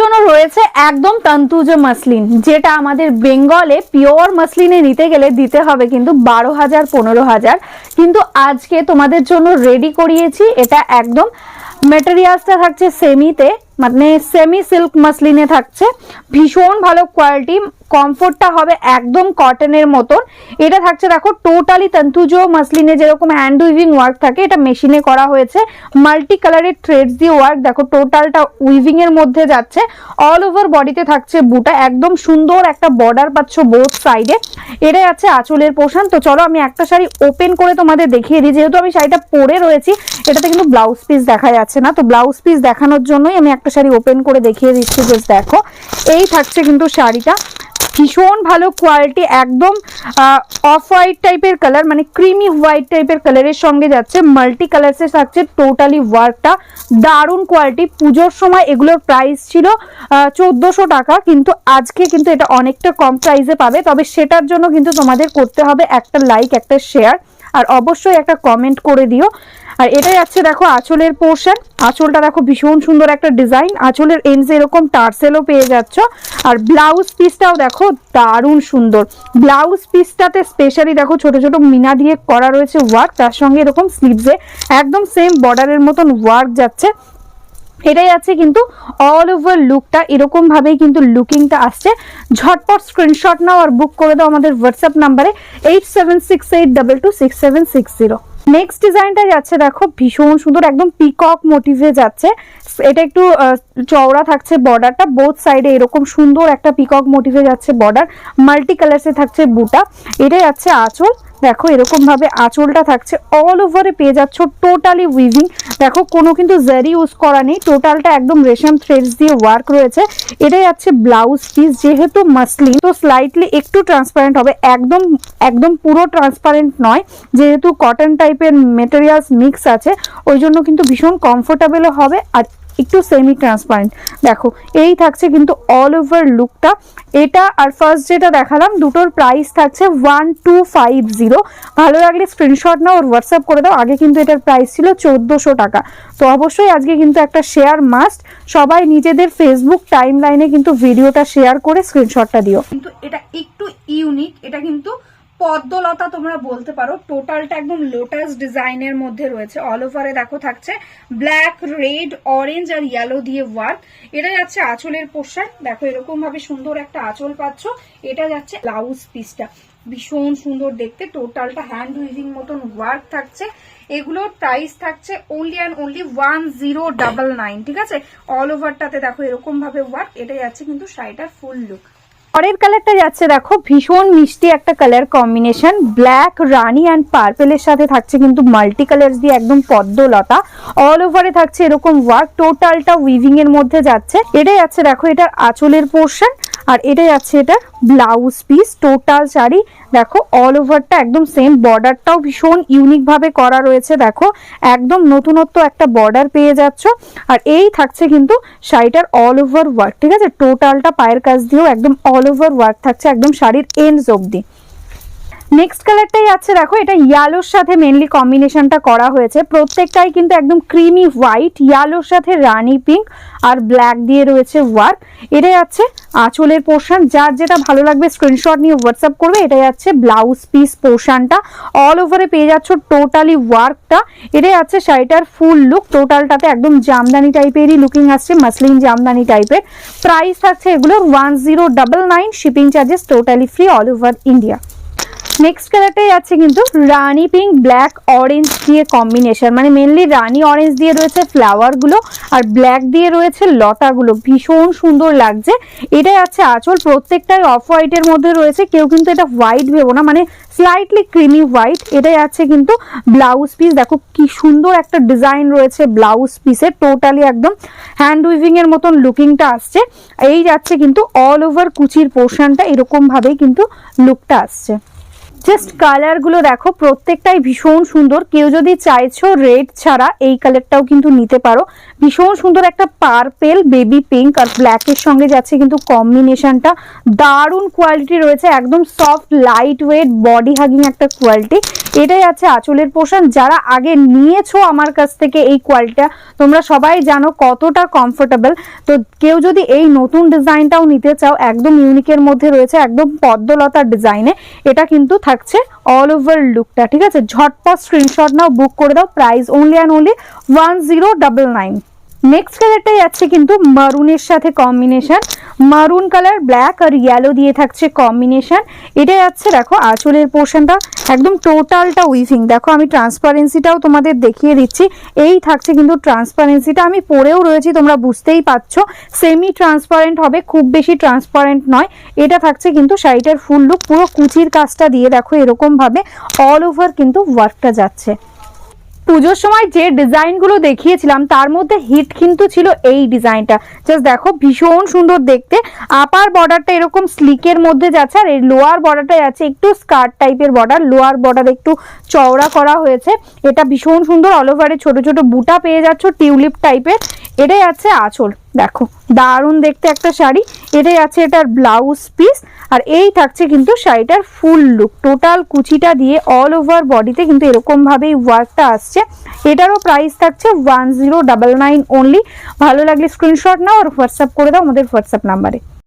জন্য রয়েছে একদম তন্তুজ মাসলিন, যেটা আমাদের বেঙ্গলে পিওর মাসলিনে নিতে গেলে দিতে হবে কিন্তু 12,000 15,000, কিন্তু আজকে তোমাদের জন্য রেডি করিয়েছি। এটা একদম মেটেরিয়ালসটা থাকছে সেমিতে, মানে সেমি সিল্ক মাসলিনে থাকছে, ভীষণ ভালো কোয়ালিটি, কমফোর্টটা হবে একদম কটনের মতন। এটা থাকছে দেখো টোটালি তন্তুজ মাসলিনে যেরকম হ্যান্ড উইভিং ওয়ার্ক থাকে, এটা মেশিনে করা হয়েছে, মাল্টি কালারের থ্রেডস দিয়ে ওয়ার্ক, দেখো টোটালটা উইভিং এর মধ্যে যাচ্ছে। অল ওভার বডিতে থাকছে বুটা, একদম সুন্দর একটা বর্ডার পাচ্ছ বোথ সাইডে। এটাই আছে আঁচলের পোর্শন। তো চলো আমি একটা শাড়ি ওপেন করে তোমাদের দেখিয়ে দিই, যেহেতু আমি শাড়িটা পরে রয়েছি, এটাতে কিন্তু ব্লাউজ পিস দেখা যাচ্ছে না, তো ব্লাউজ পিস দেখানোর জন্যই আমি একটা শাড়ি ওপেন করে দেখিয়ে দিচ্ছি। জাস্ট দেখো, এই থাকছে কিন্তু শাড়িটা, ভীষণ ভালো কোয়ালিটি, একদম অফ হোয়াইট টাইপের কালার, মানে ক্রিমি হোয়াইট টাইপের কালারের সঙ্গে যাচ্ছে, মাল্টি কালারসে থাকছে টোটালি ওয়ার্কটা, দারুণ কোয়ালিটি। পুজোর সময় এগুলোর প্রাইস ছিল 1400 টাকা, কিন্তু আজকে কিন্তু এটা অনেকটা কম প্রাইসে পাবে। তবে সেটার জন্য কিন্তু তোমাদের করতে হবে একটা লাইক, একটা শেয়ার, আর অবশ্যই একটা কমেন্ট করে দিও। আর এটাই আছে দেখো আঁচলের পোর্শন, আঁচলটা দেখো ভীষণ সুন্দর একটা ডিজাইন, আঁচলের এন্ডে এরকম টার্সেলও পেয়ে যাচ্ছ। আর ব্লাউজ পিসটাও দেখো দারুণ সুন্দর, ব্লাউজ পিসটাতে স্পেশালি দেখো ছোট ছোট মিনা দিয়ে করা রয়েছে ওয়ার্ক, তার সঙ্গে এরকম স্লিভসে একদম সেম বর্ডারের মতন ওয়ার্ক যাচ্ছে। এটাই আছে কিন্তু অল ওভার লুকটা, এরকম ভাবেই কিন্তু লুকিংটা আসছে। ঝটপট স্ক্রিনশট নাও আর বুক করে দাও আমাদের হোয়াটসঅ্যাপ নাম্বারে 8768226760। নেক্সট ডিজাইনটা যাচ্ছে দেখো ভীষণ সুন্দর, একদম পিকক মোটিভে যাচ্ছে। এটা একটু চওড়া থাকছে বর্ডারটা, বোথ সাইডে এরকম সুন্দর একটা পিকক মোটিভে যাচ্ছে বর্ডার, মাল্টি কালারসে থাকছে বুটা। এটাই যাচ্ছে আঁচল, দেখো এরকম ভাবে আঁচলটা থাকছে, অল ওভারে পেয়ে যাচ্ছ টোটালি উইভিং। দেখো কোনো কিন্তু জারি ইউজ করা নেই, টোটালটা একদম রেশম থ্রেডস দিয়ে ওয়ার্ক রয়েছে। এটাই যাচ্ছে ব্লাউজ পিস, যেহেতু মাসলিন তো স্লাইটলি একটু ট্রান্সপারেন্ট হবে, একদম একদম পুরো ট্রান্সপারেন্ট নয়, যেহেতু কটন টাইপের মেটেরিয়ালস মিক্স আছে, ওই জন্য কিন্তু ভীষণ কমফোর্টেবল হবে আর একটু সেমি ট্রান্সপারেন্ট। দেখো এই থাকছে কিন্তু অল ওভার লুকটা। এটা আর ফার্স্ট যেটা দেখালাম, দুটোর প্রাইস থাকছে 1250। ভালো লাগলে স্ক্রিনশট নাও আর হোয়াটসঅ্যাপ করে দাও। আগে কিন্তু এটার প্রাইস ছিল 1400 টাকা। তো অবশ্যই আজকে কিন্তু একটা শেয়ার মাস্ট, সবাই নিজেদের ফেসবুক টাইম লাইনে কিন্তু ভিডিওটা শেয়ার করে স্ক্রিনশটটা দিও। কিন্তু এটা একটু ইউনিক, এটা কিন্তু পদ্মলতা তোমরা বলতে পারো, টোটালটা একদম লোটাস ডিজাইনের মধ্যে রয়েছে। অল ওভারে দেখো থাকছে ব্ল্যাক, রেড, অরেঞ্জ আর ইয়েলো দিয়ে ওয়ার্ক। এটা যাচ্ছে আঁচলের পোর্শন, দেখো এরকম ভাবে সুন্দর একটা আঁচল পাচ্ছ। এটা যাচ্ছে ব্লাউজ পিসটা, ভীষণ সুন্দর দেখতে, টোটালটা হ্যান্ড উইভিং মতন ওয়ার্ক থাকছে। এগুলোর প্রাইস থাকছে অনলি অ্যান্ড অনলি 1099, ঠিক আছে। অল ওভারটাতে দেখো এরকম ভাবে ওয়ার্ক। এটা যাচ্ছে কিন্তু শাড়িটার ফুল লুক। পরের কালারটা যাচ্ছে দেখো ভীষণ মিষ্টি একটা কালার কম্বিনেশন, ব্ল্যাক, রানি অ্যান্ড পার্পেলের সাথে থাকছে কিন্তু মাল্টি কালার দিয়ে একদম পদ্মলতা। অল ওভারে থাকছে এরকম ওয়ার্ক, টোটালটা উইভিং এর মধ্যে যাচ্ছে। এটাই আছে দেখো এটার আঁচলের পোর্শন, আর এটাই আছে এটার ব্লাউজ পিস। টোটাল শাড়ি দেখো অল ওভারটা একদম সেম, বর্ডারটাও ভীষণ ইউনিক ভাবে করা রয়েছে, দেখো একদম নতুনত্ব একটা বর্ডার পেয়ে যাচ্ছ। আর এই থাকছে কিন্তু শাড়িটার অল ওভার ওয়ার্ক, ঠিক আছে, টোটালটা পায়ের কাছ দিয়েও একদম অল ওভার ওয়ার্ক থাকছে, একদম শাড়ির এন্ডস অবধি। নেক্সট কালারটাই আছে দেখো, এটা ইয়ালোর সাথে মেনলি কম্বিনেশনটা করা হয়েছে, প্রত্যেকটাই কিন্তু একদম ক্রিমি হোয়াইট, ইয়ালোর সাথে রানি পিঙ্ক আর ব্ল্যাক দিয়ে রয়েছে ওয়ার্ক। এটাই আছে আঁচলের পোর্শন, যার যেটা ভালো লাগবে স্ক্রিনশট নিয়ে হোয়াটসঅ্যাপ করবে। এটাই আছে ব্লাউজ পিস পোর্শনটা, অল ওভারে পেয়ে যাচ্ছ টোটালি ওয়ার্কটা। এটাই আছে শাড়িটার ফুল লুক, টোটালটাতে একদম জামদানি টাইপেরই লুকিং আসছে, মাসলিন জামদানি টাইপের। প্রাইস থাকছে এগুলোর 1099, shipping charges totally free all over India. Next কালারটাই আছে কিন্তু রানি পিঙ্ক, ব্ল্যাক, অরেঞ্জ দিয়ে কম্বিনেশন, মানে মেনলি রানি অরেঞ্জ দিয়ে রয়েছে ফ্লাওয়ার গুলো আর ব্ল্যাক দিয়ে রয়েছে লতাগুলো, ভীষণ সুন্দর লাগছে। এটাই আছে আঁচল, প্রত্যেকটাই অফ হোয়াইটের মধ্যে রয়েছে, কেউ কিন্তু এটা হোয়াইট ভেবো না, মানে স্লাইটলি ক্রিমি হোয়াইট। এটাই আছে কিন্তু ব্লাউজ পিস, দেখো কি সুন্দর একটা ডিজাইন রয়েছে ব্লাউজ পিসের, টোটালি একদম হ্যান্ড উইভিং এর মতন লুকিংটা আসছে। এই যাচ্ছে কিন্তু অল ওভার কুচির পোর্শনটা, এরকম ভাবেই কিন্তু লুকটা আসছে। জাস্ট কালারগুলো দেখো প্রত্যেকটাই ভীষণ সুন্দর, কেউ যদি চাইছো রেড ছাড়া এই কালারটাও কিন্তু নিতে পারো, ভীষণ সুন্দর একটা পার্পেল বেবি পিঙ্ক আর ব্ল্যাকের সঙ্গে যাচ্ছে কিন্তু কম্বিনেশনটা, দারুণ কোয়ালিটি রয়েছে, একদম soft light weight body hugging একটা কোয়ালিটি। এটাই আছে আঁচলের পোর্শন। যারা আগে নিয়েছো আমার কাছ থেকে এই কোয়ালিটিটা, তোমরা সবাই জানো কতটা কমফোর্টেবল। তো কেউ যদি এই নতুন ডিজাইনটাও নিতে চাও, একদম ইউনিকের মধ্যে রয়েছে, একদম পদ্মলতার ডিজাইনে, এটা কিন্তু থাকছে অল ওভার লুকটা। ঠিক আছে, ঝটপট স্ক্রিনশট নাও, বুক করে দাও। Price only and only 1099। Next কালারটা যাচ্ছে কিন্তু মারুনের সাথে কম্বিনেশন, মারুন কালার ব্ল্যাক আর ইয়েলো দিয়ে থাকছে কম্বিনেশন। এটা যাচ্ছে দেখো আঁচলের পোর্শনটা একদম টোটালটা উইভিং। দেখো আমি ট্রান্সপারেন্সিটাও তোমাদের দেখিয়ে দিচ্ছি, এই থাকছে কিন্তু ট্রান্সপারেন্সিটা, আমি পরেও রয়েছি তোমরা বুঝতেই পারছো, সেমি ট্রান্সপারেন্ট হবে, খুব বেশি ট্রান্সপারেন্ট নয়। এটা থাকছে কিন্তু শাড়িটার ফুল লুক, পুরো কুচির কাজটা দিয়ে দেখো এরকম ভাবে অল ওভার কিন্তু ওয়ার্কটা যাচ্ছে। পুজোর সময় যে ডিজাইনগুলো দেখিয়েছিলাম তার মধ্যে হিট কিন্তু ছিল এই ডিজাইনটা। জাস্ট দেখো ভীষণ সুন্দর দেখতে, আপার বর্ডারটা এরকম স্লিকের মধ্যে যাচ্ছে, আর এই লোয়ার বর্ডারটা যাচ্ছে একটু স্কার্ট টাইপের বর্ডার, লোয়ার বর্ডার একটু চওড়া করা হয়েছে। এটা ভীষণ সুন্দর, অল ওভারে ছোট ছোট বুটা পেয়ে যাচ্ছ টিউলিপ টাইপের। এটাই আছে আঁচল, দেখো দারুণ দেখতে একটা শাড়ি। এটাই আছে এটার ব্লাউজ পিস, আর এই থাকছে কিন্তু শাড়িটার ফুল লুক, টোটাল কুচিটা দিয়ে অল ওভার বডিতে কিন্তু এরকম ভাবেই ওয়ার্কটা আসছে। এটারও প্রাইস থাকছে 1099 অনলি। ভালো লাগলে স্ক্রিনশট নাও আর হোয়াটসঅ্যাপ করে দাও আমাদের হোয়াটসঅ্যাপ নাম্বারে।